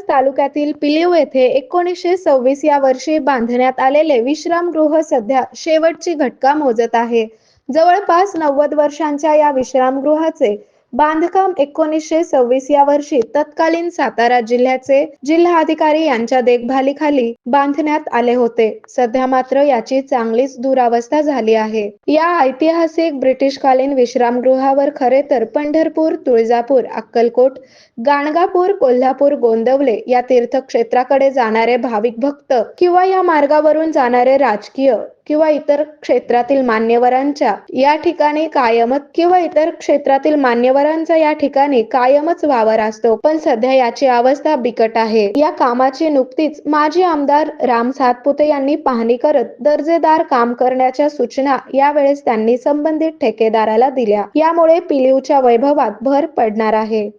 तालुक्यातील पिलीव येथे 1926 या वर्षी बांधण्यात आलेले विश्रामगृह सध्या शेवटची घटका मोजत आहे. जवळपास 90 वर्षांच्या या विश्रामगृहाचे बांधकाम 1926 या वर्षी तत्कालीन सातारा जिल्ह्याचे जिल्हाधिकारी यांच्या देखभालीखाली बांधण्यात आले होते. सध्या मात्र याची चांगलीच दुरावस्था झाली आहे. या ऐतिहासिक ब्रिटिशकालीन विश्रामगृहावर खरे तर पंढरपूर, तुळजापूर, अक्कलकोट, गाणगापूर, कोल्हापूर, गोंदवले या तीर्थक्षेत्राकडे जाणारे भाविक भक्त किंवा या मार्गावरून जाणारे राजकीय किंवा इतर क्षेत्रातील मान्यवरांचा या ठिकाणी कायमच वावर असतो. पण सध्या याची अवस्था बिकट आहे. या कामाची नुकतीच माजी आमदार राम सातपुते यांनी पाहणी करत दर्जेदार काम करण्याच्या सूचना यावेळेस त्यांनी संबंधित ठेकेदाराला दिल्या. यामुळे पिलीवच्या वैभवात भर पडणार आहे.